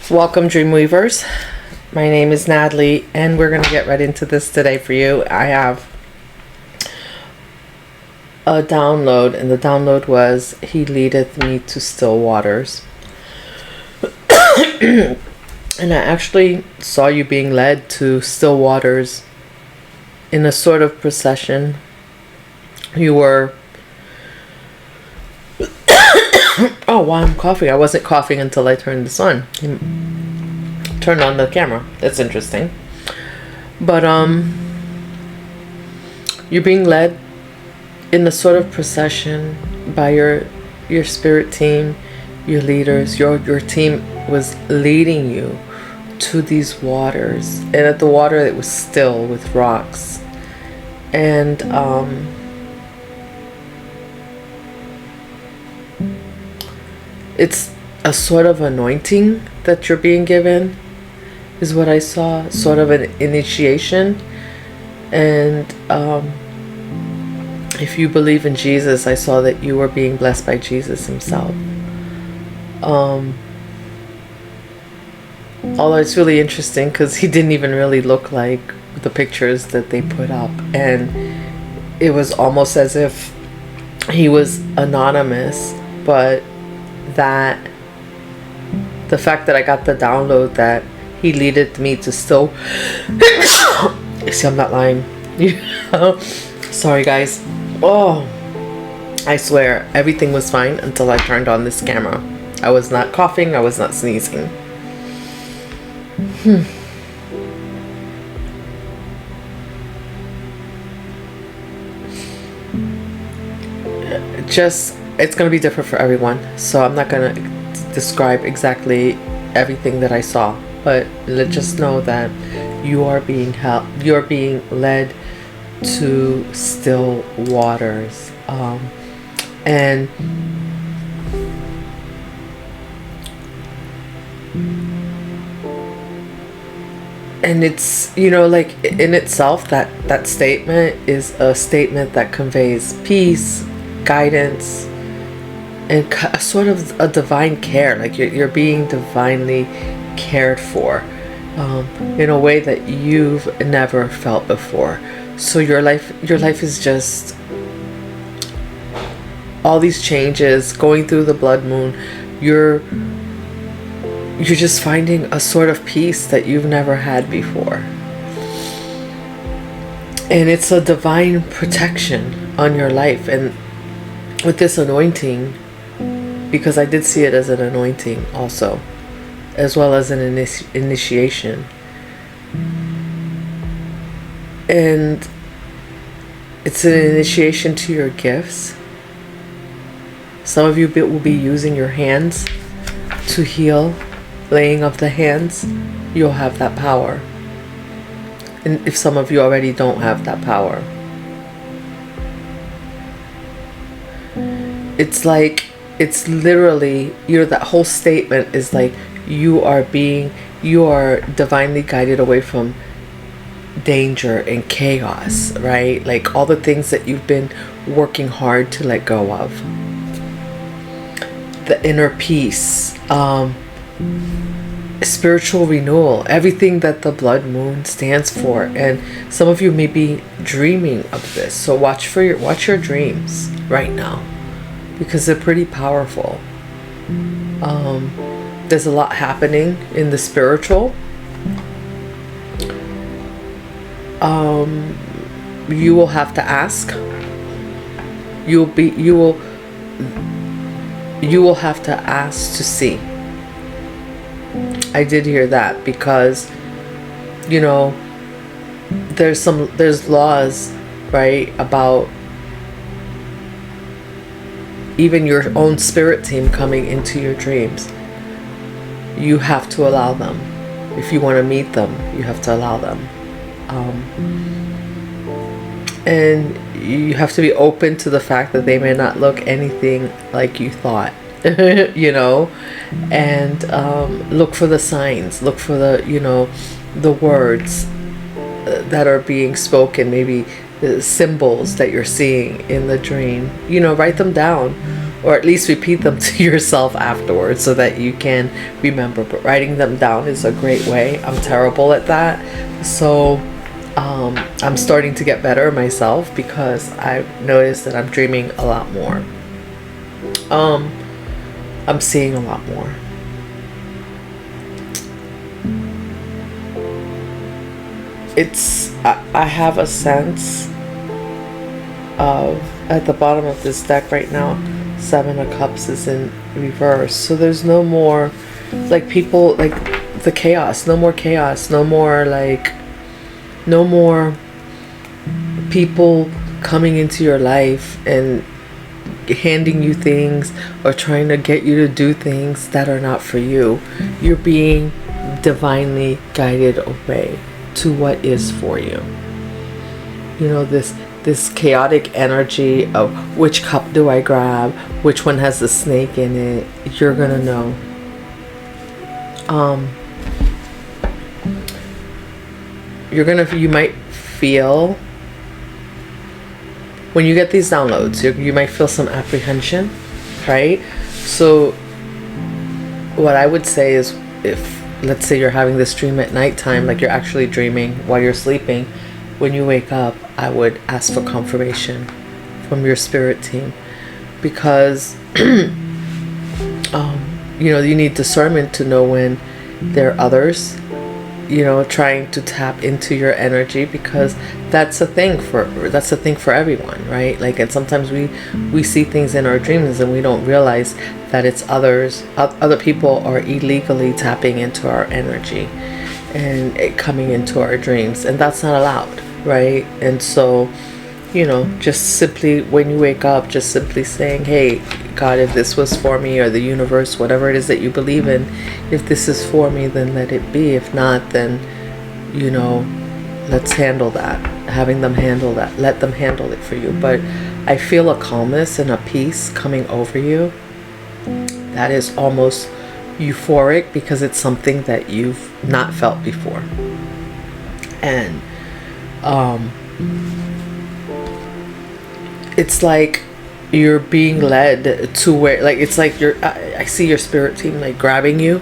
Welcome, Dreamweavers. My name is Natalie, and we're going to get right into this today for you. I have a download, and the download was, He leadeth me to still waters. And I actually saw you being led to still waters in a sort of procession. You were... Oh, while I'm coughing. I wasn't coughing until I turned this on. Turned on the camera. That's interesting. But you're being led in a sort of procession by your spirit team, your leaders. Your team was leading you to these waters, and at the water it was still with rocks, and it's a sort of anointing that you're being given, is what I saw, sort of an initiation. And if you believe in Jesus, I saw that you were being blessed by Jesus himself. Although it's really interesting because he didn't even really look like the pictures that they put up, and it was almost as if he was anonymous. But that the fact that I got the download that he leadeth me to still see, I'm not lying. Sorry guys. Oh, I swear everything was fine until I turned on this camera. I was not coughing, I was not sneezing. It's going to be different for everyone, so I'm not going to describe exactly everything that I saw, but let's just know that you are being you're being led to still waters, and it's, you know, like in itself, that statement is a statement that conveys peace, guidance, and sort of a divine care. Like you're being divinely cared for in a way that you've never felt before. So your life is just all these changes, going through the blood moon. You're just finding a sort of peace that you've never had before. And it's a divine protection on your life. And with this anointing, because I did see it as an anointing also, as well as an initiation. And it's an initiation to your gifts. Some of you will be using your hands to heal. Laying of the hands, you'll have that power. And if some of you already don't have that power, it's like, it's literally, that whole statement is like you are divinely guided away from danger and chaos, right? Like all the things that you've been working hard to let go of. The inner peace, spiritual renewal, everything that the blood moon stands for. And some of you may be dreaming of this, so watch your dreams right now, because they're pretty powerful. There's a lot happening in the spiritual. You will have to ask. You will have to ask to see. I did hear that, because you know there's laws, right, about even your own spirit team coming into your dreams. You have to allow them. If you want to meet them, you have to allow them, and you have to be open to the fact that they may not look anything like you thought. You know, and look for the signs, look for the words that are being spoken, maybe the symbols that you're seeing in the dream. Write them down, or at least repeat them to yourself afterwards so that you can remember. But writing them down is a great way. I'm terrible at that, so I'm starting to get better myself because I've noticed that I'm dreaming a lot more. I'm seeing a lot more. I have a sense of, at the bottom of this deck right now, 7 of Cups is in reverse. So there's no more, like, people, like, the chaos. No more chaos. No more, like, no more people coming into your life and handing you things or trying to get you to do things that are not for you. You're being divinely guided away to what is for you. You know, this chaotic energy of which cup do I grab, which one has the snake in it, you're gonna know. You might feel, when you get these downloads, you might feel some apprehension, right? So what I would say is, if let's say you're having this dream at nighttime, like you're actually dreaming while you're sleeping, when you wake up, I would ask for confirmation from your spirit team, because you know, you need discernment to know when there are others, you know, trying to tap into your energy, because that's a thing for everyone, right? Like, and sometimes we see things in our dreams and we don't realize that it's other people are illegally tapping into our energy and it coming into our dreams, and that's not allowed, right? And so, you know, just simply when you wake up, just simply saying, hey God, if this was for me, or the universe, whatever it is that you believe in, if this is for me, then let it be. If not, then, you know, let's handle that. Having them handle that, let them handle it for you. But I feel a calmness and a peace coming over you that is almost euphoric, because it's something that you've not felt before. And it's like you're being led to where, like, it's like I see your spirit team like grabbing you,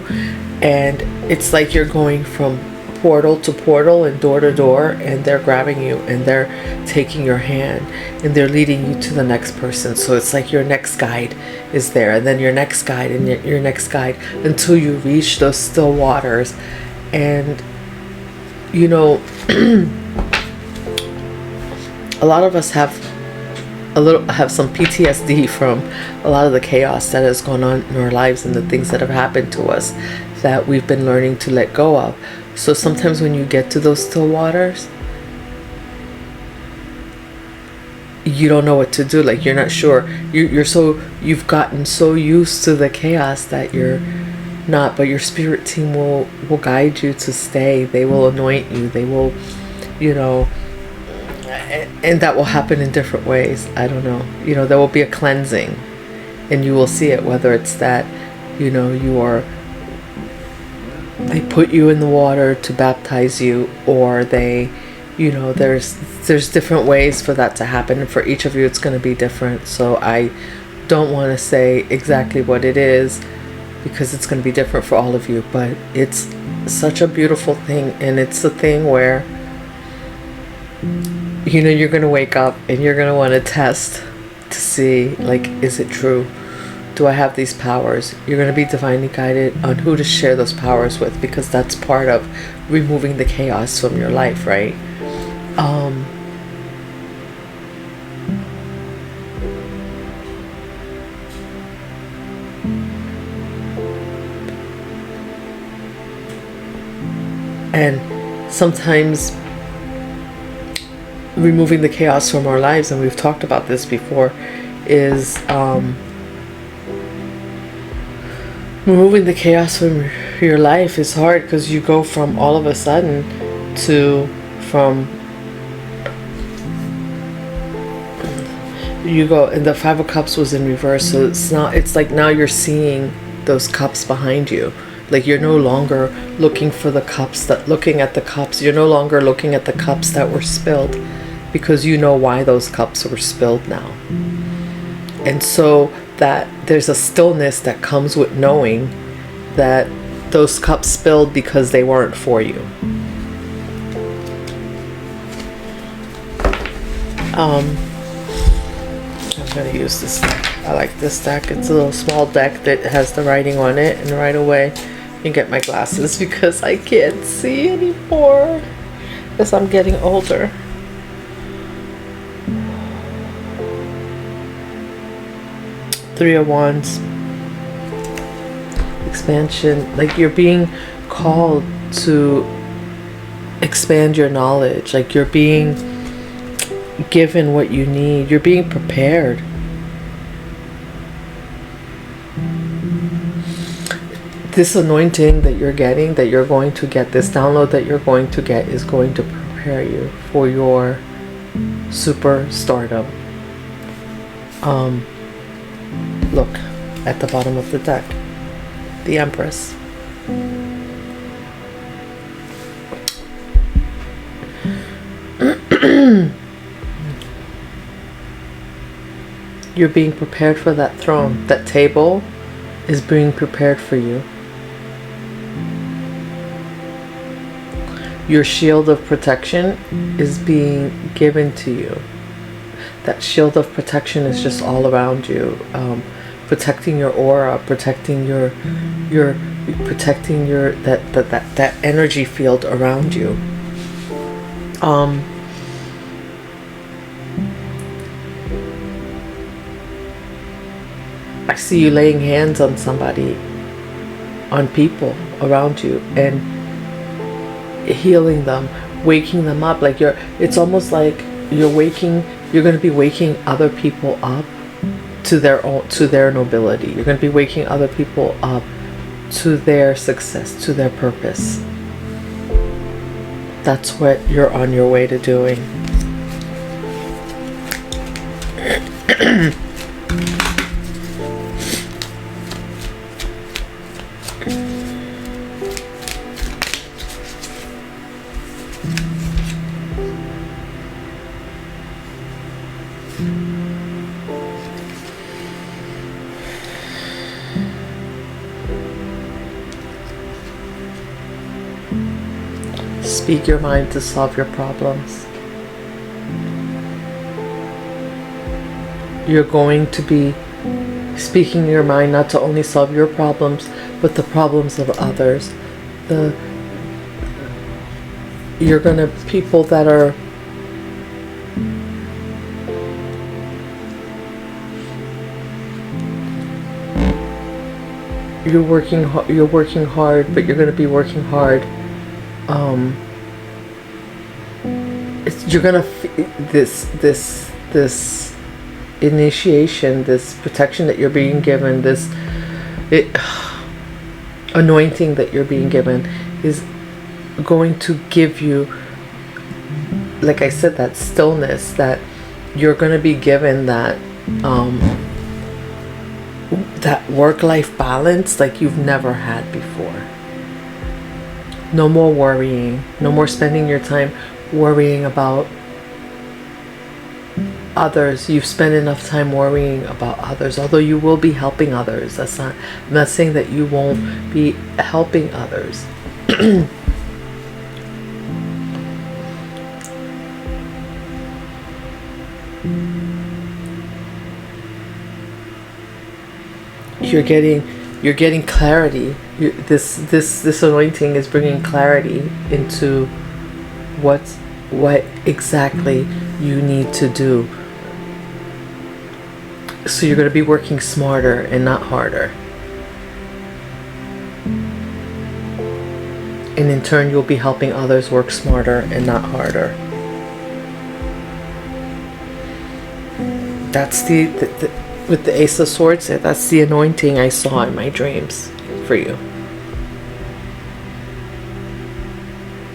and it's like you're going from portal to portal and door to door, and they're grabbing you and they're taking your hand and they're leading you to the next person. So it's like your next guide is there, and then your next guide, and your next guide, until you reach those still waters. And you know, a lot of us have some PTSD from a lot of the chaos that has gone on in our lives and the things that have happened to us that we've been learning to let go of. So sometimes when you get to those still waters, you don't know what to do. Like, you're not sure. You've gotten so used to the chaos that you're not, but your spirit team will guide you to stay. They will anoint you. They will, you know, and that will happen in different ways. I don't know. You know, there will be a cleansing, and you will see it, whether it's that, you know, they put you in the water to baptize you, or they, you know, there's different ways for that to happen, and for each of you it's going to be different. So I don't want to say exactly what it is, because it's going to be different for all of you. But it's such a beautiful thing, and it's a thing where, you know, you're going to wake up and you're going to want to test to see, like, is it true? Do I have these powers? You're going to be divinely guided on who to share those powers with, because that's part of removing the chaos from your life, right? And sometimes removing the chaos from our lives, and we've talked about this before, is removing the chaos from your life is hard, because you go from all of a sudden and the 5 of Cups was in reverse, so it's like now you're seeing those cups behind you. Like, you're no longer looking at the cups. You're no longer looking at the cups that were spilled, because you know why those cups were spilled now. And so that there's a stillness that comes with knowing that those cups spilled because they weren't for you. I'm going to use this deck. I like this deck. It's a little small deck that has the writing on it, and right away I can get my glasses because I can't see anymore as I'm getting older. Three of Wands. Expansion. Like you're being called to expand your knowledge. Like you're being given what you need. You're being prepared. This anointing that you're getting, that you're going to get, this download that you're going to get is going to prepare you for your superstardom. Look at the bottom of the deck. The Empress. You're being prepared for that throne. That table is being prepared for you. Your shield of protection is being given to you. That shield of protection is just all around you, protecting your aura, protecting your that energy field around you. I see you laying hands on somebody, on people around you, and healing them, waking them up. Like it's almost like you're going to be waking other people up to their nobility. You're going to be waking other people up to their success, to their purpose. That's what you're on your way to doing. Speak your mind to solve your problems. You're going to be speaking your mind not to only solve your problems, but the problems of others. You're going to, people that are you're working hard, but you're going to be working hard. You're gonna this initiation, this protection that you're being given, this anointing that you're being given is going to give you, like I said, that stillness, that you're going to be given that that work-life balance like you've never had before. No more worrying, no more spending your time worrying about others. You've spent enough time worrying about others, although you will be helping others. I'm not saying that you won't be helping others. You're getting clarity. This anointing is bringing clarity into what exactly you need to do. So you're going to be working smarter and not harder. And in turn, you'll be helping others work smarter and not harder. That's with the Ace of Swords, that's the anointing I saw in my dreams for you.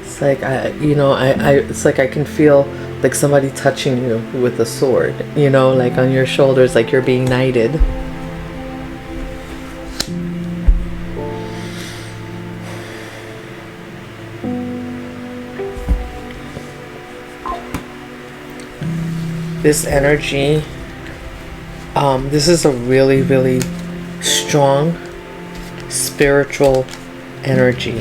It's like it's like I can feel like somebody touching you with a sword, like on your shoulders, like you're being knighted. This energy This is a really, really strong spiritual energy.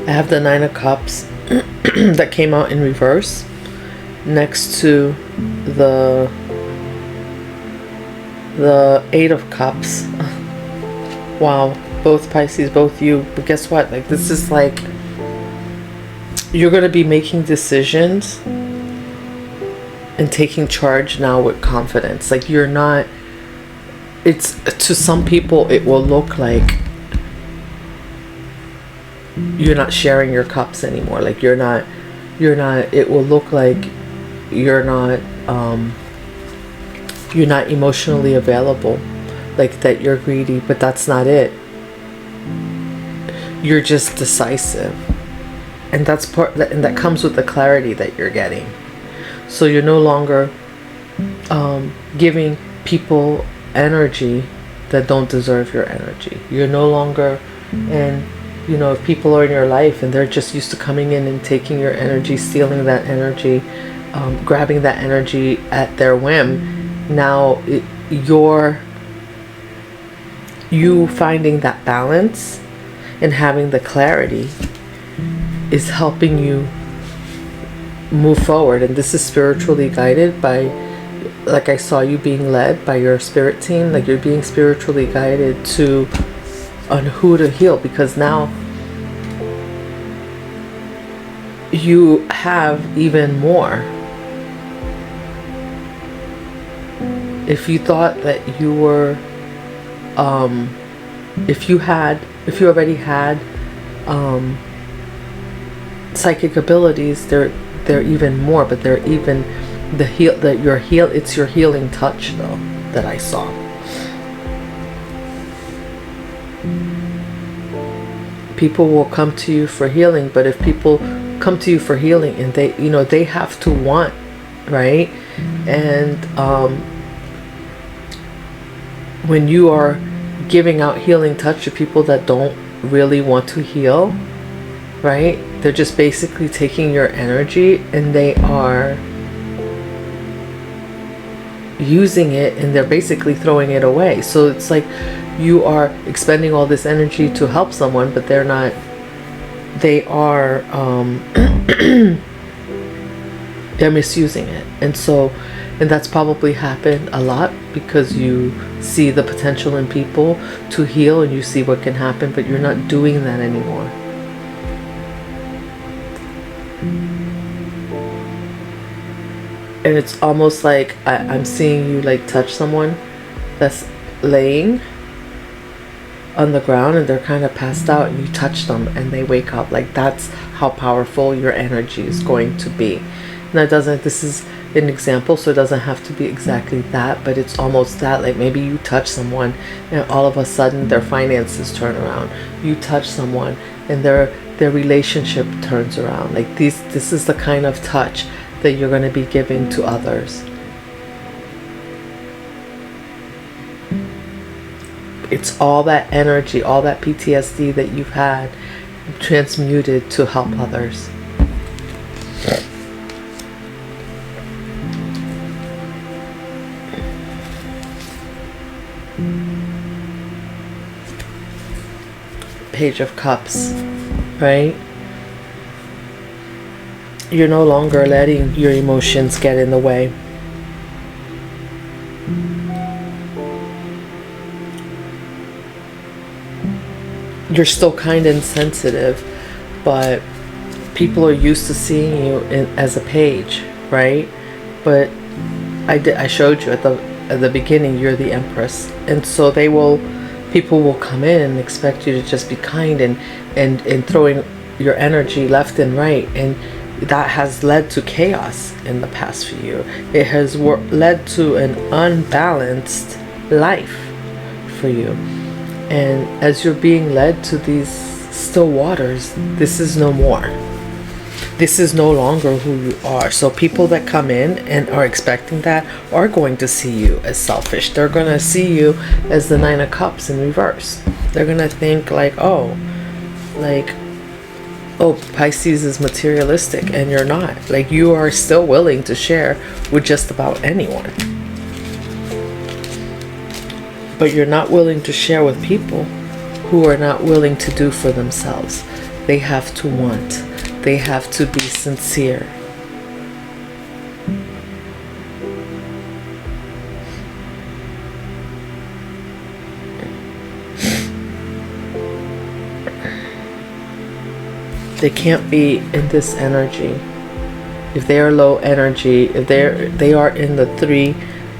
I have the Nine of Cups that came out in reverse next to the Eight of Cups. Wow, both Pisces, both you. But guess what? Like, this is like, you're going to be making decisions and taking charge now with confidence. Like, you're not, it's, to some people it will look like you're not sharing your cups anymore. Like, you're not, it will look like you're not emotionally available, like that you're greedy, but that's not it. You're just decisive, and that's and that comes with the clarity that you're getting. So you're no longer giving people energy that don't deserve your energy. You're no longer, and you know, if people are in your life and they're just used to coming in and taking your energy, stealing that energy, grabbing that energy at their whim, now you finding that balance and having the clarity is helping you move forward. And this is spiritually guided by, like, I saw you being led by your spirit team. Like, you're being spiritually guided to on who to heal, because now you have even more. If you thought that you were if you already had psychic abilities, they're even more, but they're even it's your healing touch though that I saw. People will come to you for healing, but if people come to you for healing and they have to want, right? And when you are giving out healing touch to people that don't really want to heal, right? They're just basically taking your energy and they are using it, and they're basically throwing it away. So it's like you are expending all this energy to help someone, but they're not, they are they're misusing it. And that's probably happened a lot because you see the potential in people to heal and you see what can happen, but you're not doing that anymore. And it's almost like I'm seeing you like touch someone that's laying on the ground and they're kind of passed out, and you touch them and they wake up. Like, that's how powerful your energy is going to be. And this is an example, so it doesn't have to be exactly that, but it's almost that. Like, maybe you touch someone and all of a sudden their finances turn around. You touch someone and their relationship turns around. Like, this is the kind of touch that you're going to be giving to others. It's all that energy, all that PTSD that you've had transmuted to help others. Page of Cups, right? You're no longer letting your emotions get in the way. You're still kind and sensitive, but people are used to seeing you as a page, right? But I showed you at the beginning, you're the Empress, and so people will come in and expect you to just be kind and throwing your energy left and right, and that has led to chaos in the past for you. It has led to an unbalanced life for you. And as you're being led to these still waters, this is no more. This is no longer who you are. So people that come in and are expecting that are going to see you as selfish. They're going to see you as the Nine of Cups in reverse. They're going to think like, oh, Pisces is materialistic, and you're not. Like, you are still willing to share with just about anyone. But you're not willing to share with people who are not willing to do for themselves. They have to want. They have to be sincere. They can't be in this energy. If they are low energy, if they are in the Three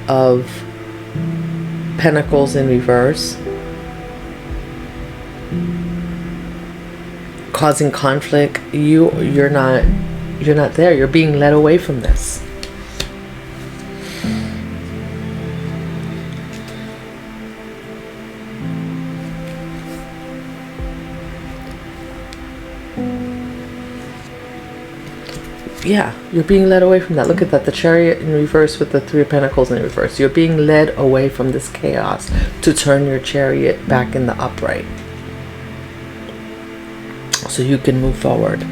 of Pentacles in reverse, causing conflict, you're not there. You're being led away from this. Yeah, you're being led away from that. Look at that, the Chariot in reverse with the Three of Pentacles in reverse. You're being led away from this chaos to turn your chariot back in the upright, so you can move forward.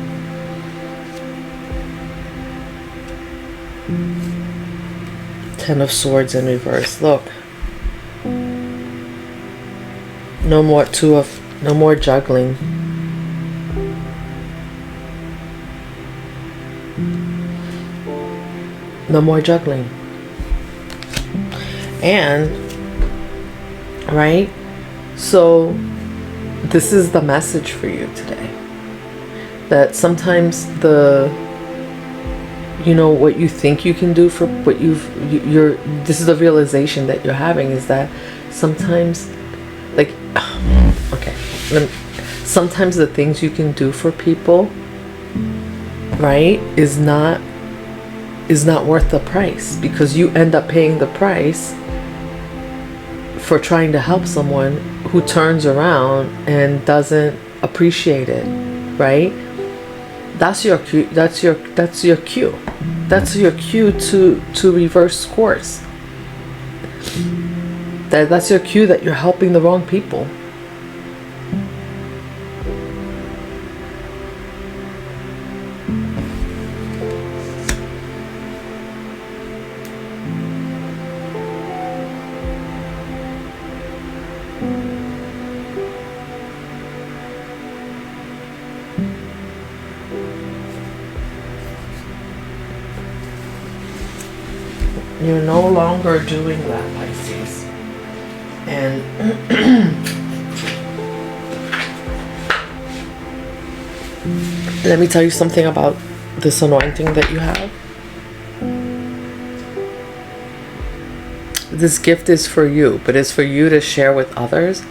Ten of Swords in reverse. Look. No more no more juggling. No more juggling. And, right? So, this is the message for you today. That sometimes what you think you can do for what this is the realization that you're having, is that sometimes, sometimes the things you can do for people, right, is not worth the price, because you end up paying the price for trying to help someone who turns around and doesn't appreciate it, right? That's your cue. That's your cue. That's your cue to reverse course. That's your cue that you're helping the wrong people. You're no longer doing that, Pisces. And let me tell you something about this anointing that you have. This gift is for you, but it's for you to share with others.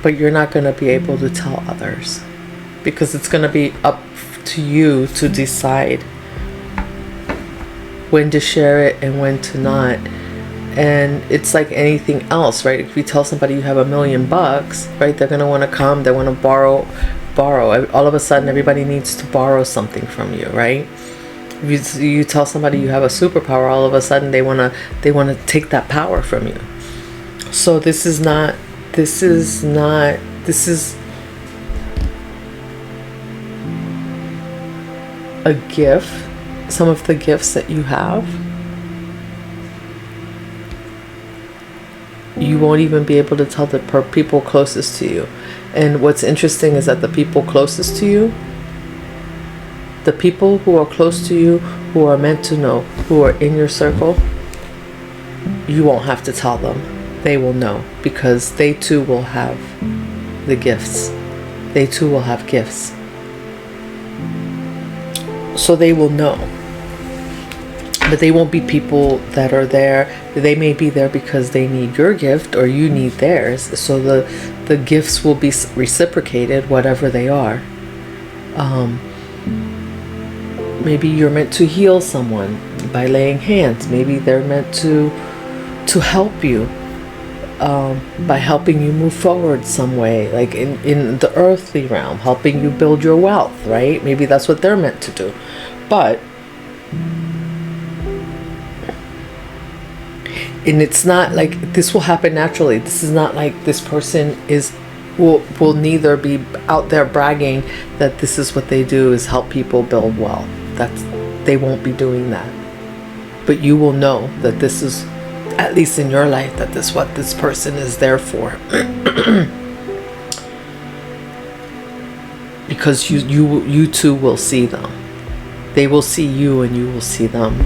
But you're not going to be able to tell others, because it's going to be up to you to decide when to share it and when to not. And it's like anything else, right? If you tell somebody you have $1 million, right, they're going to want to come, they want to borrow. All of a sudden everybody needs to borrow something from you, right? If you tell somebody you have a superpower, all of a sudden they want to take that power from you. So this is a gift. Some of the gifts that you have, you won't even be able to tell the people closest to you. And what's interesting is that the people closest to you, the people who are close to you, who are meant to know, who are in your circle, you won't have to tell them. They will know, because they too will have the gifts. They too will have gifts. So they will know. But they won't be people that are there. They may be there because they need your gift or you need theirs. So the gifts will be reciprocated, whatever they are. Maybe you're meant to heal someone by laying hands. Maybe they're meant to help you by helping you move forward some way, like in the earthly realm, helping you build your wealth, right? Maybe that's what they're meant to do. But and it's not like this will happen naturally. This is not like this person will neither be out there bragging that this is what they do, is help people build wealth. They won't be doing that. But you will know that this is, at least in your life, that this is what this person is there for. Because you too will see them. They will see you and you will see them.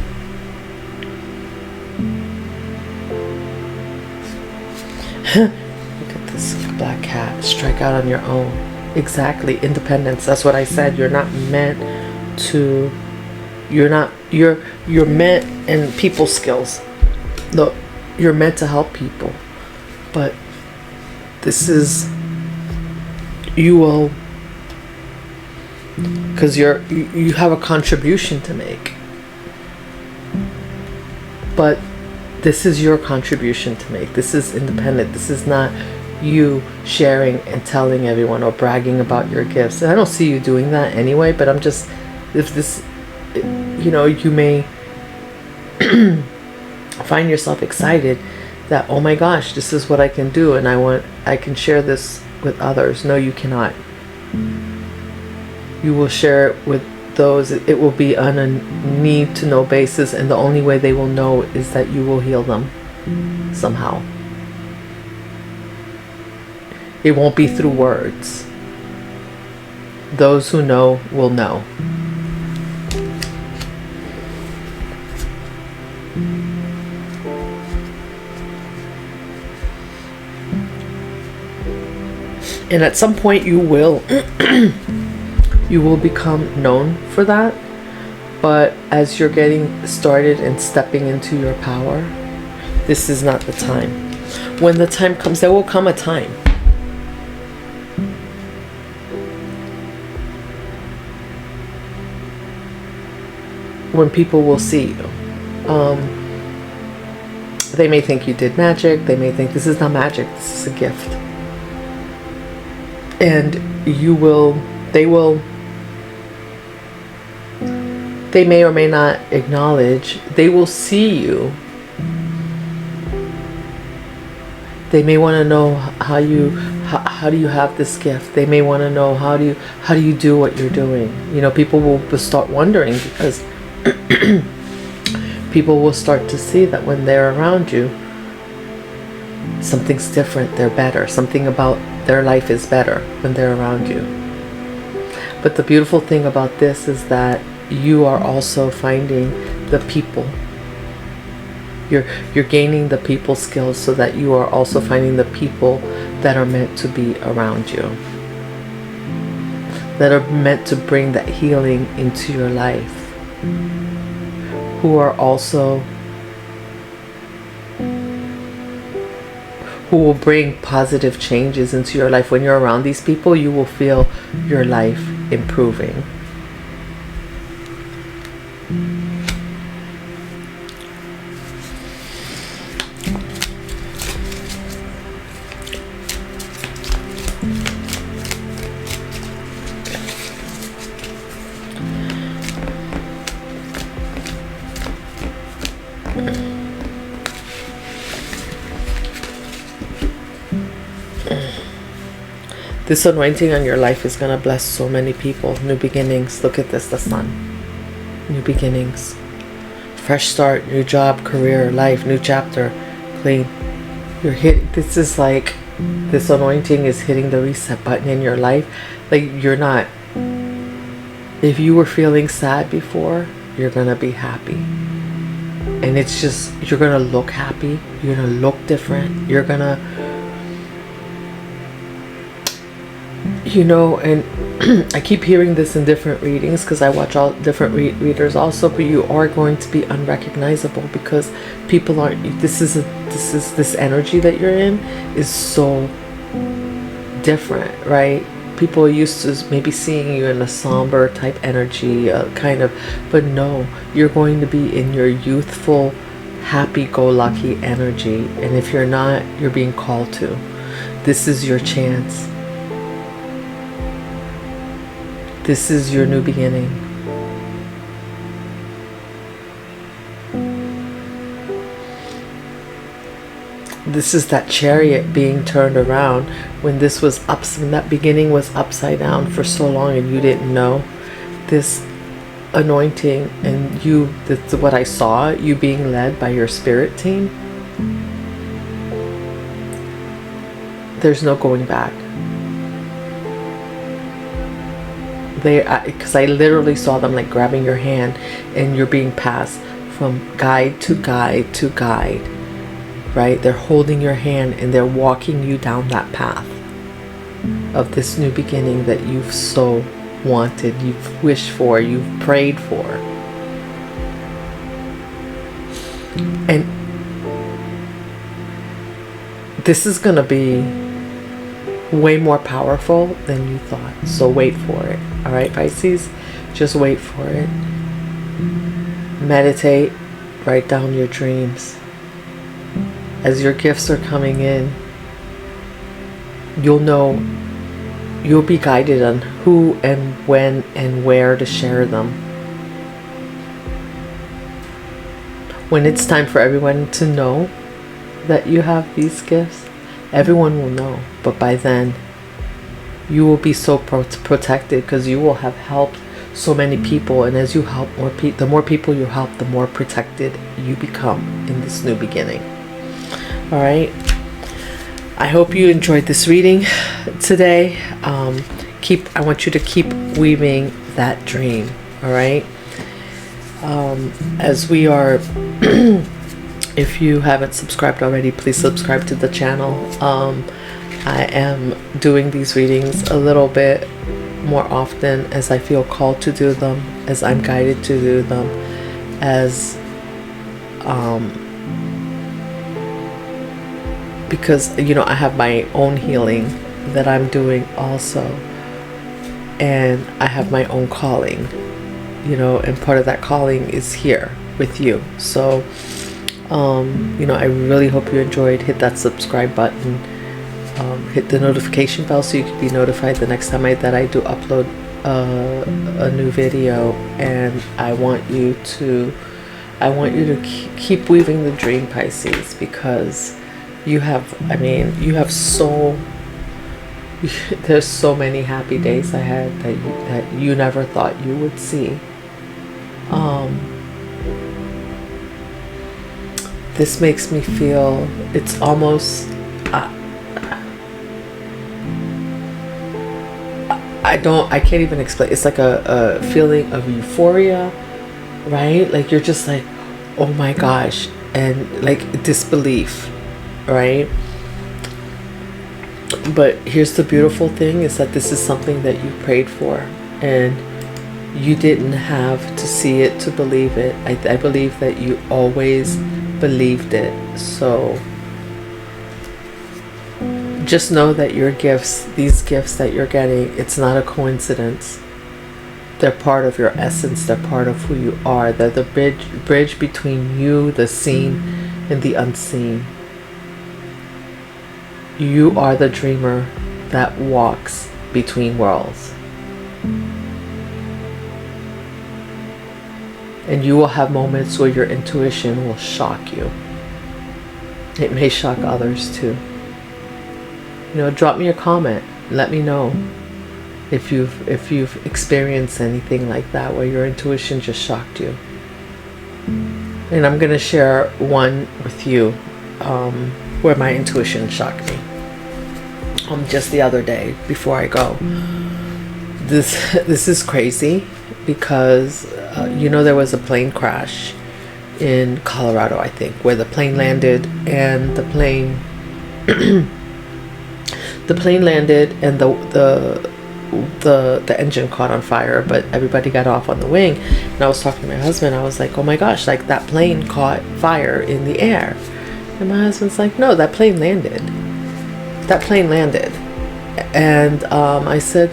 Look at this black cat. Strike out on your own. Exactly. Independence. That's what I said. You're not meant to. You're meant, and people skills. Look, you're meant to help people. But this is, you will, because you have a contribution to make. But this is your contribution to make. This is independent. This is not you sharing and telling everyone or bragging about your gifts. And I don't see you doing that anyway, but I'm just, if this, you may find yourself excited that, oh my gosh, this is what I can do, and I can share this with others. No, you cannot. You will share it with those. It will be on a need to know basis, and the only way they will know is that you will heal them somehow. It won't be through words. Those who know will know. And at some point you will become known for that. But as you're getting started and stepping into your power, this is not the time. When the time comes, there will come a time when people will see you. They may think you did magic. They may think this is not magic. This is a gift. And they may or may not acknowledge. They will see you. They may want to know how do you have this gift. They may want to know how do you do what you're doing. People will start wondering, because people will start to see that when they're around you, something's different. They're better. Something about their life is better when they're around you. But the beautiful thing about this is that you are also finding the people. You're gaining the people skills, so that you are also finding the people that are meant to be around you, that are meant to bring that healing into your life, who will bring positive changes into your life. When you're around these people, you will feel your life improving. This anointing on your life is going to bless so many people. New beginnings. Look at this, the sun. New beginnings. Fresh start, new job, career, life, new chapter. Clean. This is like, this anointing is hitting the reset button in your life. Like, you're not, if you were feeling sad before, you're going to be happy. And it's just, you're going to look happy. You're going to look different. You're going to, and I keep hearing this in different readings, because I watch all different readers also, but you are going to be unrecognizable, because people aren't, this energy that you're in is so different, right? People are used to maybe seeing you in a somber type energy, kind of, but no, you're going to be in your youthful, happy-go-lucky energy. And if you're not, you're being called to. This is your chance. This is your new beginning. This is that chariot being turned around when this was when that beginning was upside down for so long and you didn't know. This anointing and you, that's what I saw, you being led by your spirit team. There's no going back. Because I literally saw them like grabbing your hand and you're being passed from guide to guide to guide, right? They're holding your hand and they're walking you down that path of this new beginning that you've so wanted, you've wished for, you've prayed for. And this is going to be way more powerful than you thought. So wait for it. All right, Pisces? Just wait for it. Meditate. Write down your dreams. As your gifts are coming in, you'll know, you'll be guided on who and when and where to share them. When it's time for everyone to know that you have these gifts, everyone will know. But by then, you will be so protected because you will have helped so many people. And as you help more people, the more people you help, the more protected you become in this new beginning. All right. I hope you enjoyed this reading today. I want you to keep weaving that dream. All right. As we are, if you haven't subscribed already, please subscribe to the channel. I am doing these readings a little bit more often as I feel called to do them, as I'm guided to do them, as because I have my own healing that I'm doing also, and I have my own calling, and part of that calling is here with you. So I really hope you enjoyed. Hit that subscribe button, hit the notification bell so you can be notified the next time that I do upload a new video. And I want you to keep weaving the dream, Pisces, because there's so many happy days ahead that you never thought you would see. This makes me feel, it's almost, I can't even explain. It's like a feeling of euphoria, right? Like you're just like, oh my gosh, and like disbelief, right? But here's the beautiful thing, is that this is something that you prayed for, and you didn't have to see it to believe it. I believe that you always believed it. So just know that your gifts, these gifts that you're getting, it's not a coincidence. They're part of your essence. They're part of who you are. They're the bridge between you, the seen, and the unseen. You are the dreamer that walks between worlds. And you will have moments where your intuition will shock you. It may shock others too. Drop me a comment. Let me know if you've experienced anything like that, where your intuition just shocked you. And I'm going to share one with you where my intuition shocked me. Just the other day before I go. This is crazy because there was a plane crash in Colorado, I think, where the plane landed and the plane landed and the engine caught on fire, but everybody got off on the wing. And I was talking to my husband. I was like, oh my gosh, like that plane caught fire in the air. And my husband's like, no, that plane landed. That plane landed. And I said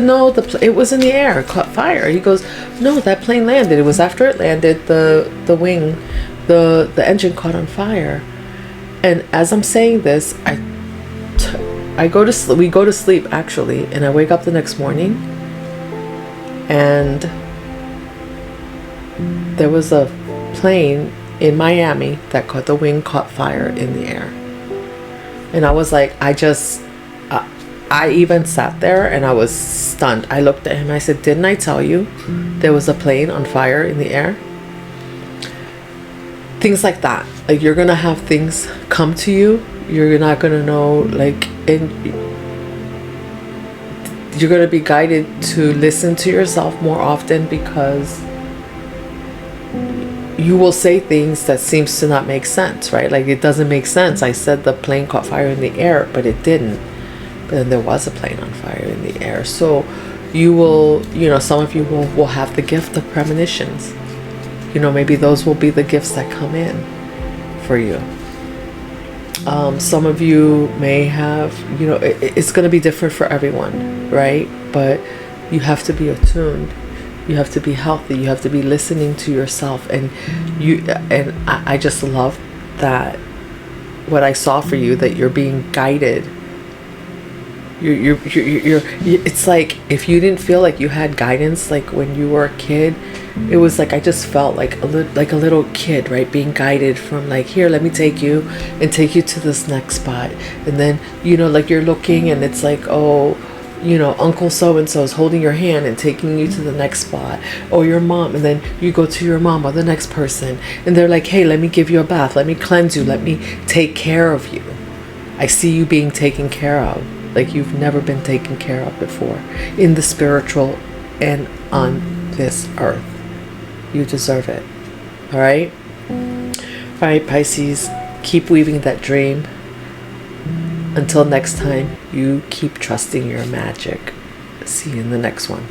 no, it was in the air, it caught fire. He goes, no, that plane landed. It was after it landed, the wing the engine caught on fire. And as I'm saying this, I go to sleep. We go to sleep actually, and I wake up the next morning, and there was a plane in Miami that the wing caught fire in the air. And I was like, I even sat there and I was stunned. I looked at him. I said, didn't I tell you there was a plane on fire in the air? Things like that. Like, you're going to have things come to you. You're not going to know, like, and you're going to be guided to listen to yourself more often, because you will say things that seems to not make sense, right? Like, it doesn't make sense. I said the plane caught fire in the air, but it didn't. But then there was a plane on fire in the air. So you will, some of you will have the gift of premonitions. Maybe those will be the gifts that come in for you. Some of you may have, it's going to be different for everyone, right? But you have to be attuned. You have to be healthy. You have to be listening to yourself. And I just love that, what I saw for you, that you're being guided. You're it's like, if you didn't feel like you had guidance, like when you were a kid, it was like, I just felt like a little kid, right? Being guided from, like, here, let me take you to this next spot. And then, like, you're looking and it's like, oh, Uncle so-and-so is holding your hand and taking you to the next spot, or your mom, and then you go to your mom or the next person, and they're like, hey, let me give you a bath, let me cleanse you, let me take care of you. I see you being taken care of like you've never been taken care of before, in the spiritual and on this earth. You deserve it. All right, Pisces, keep weaving that dream. Until next time, you keep trusting your magic. See you in the next one.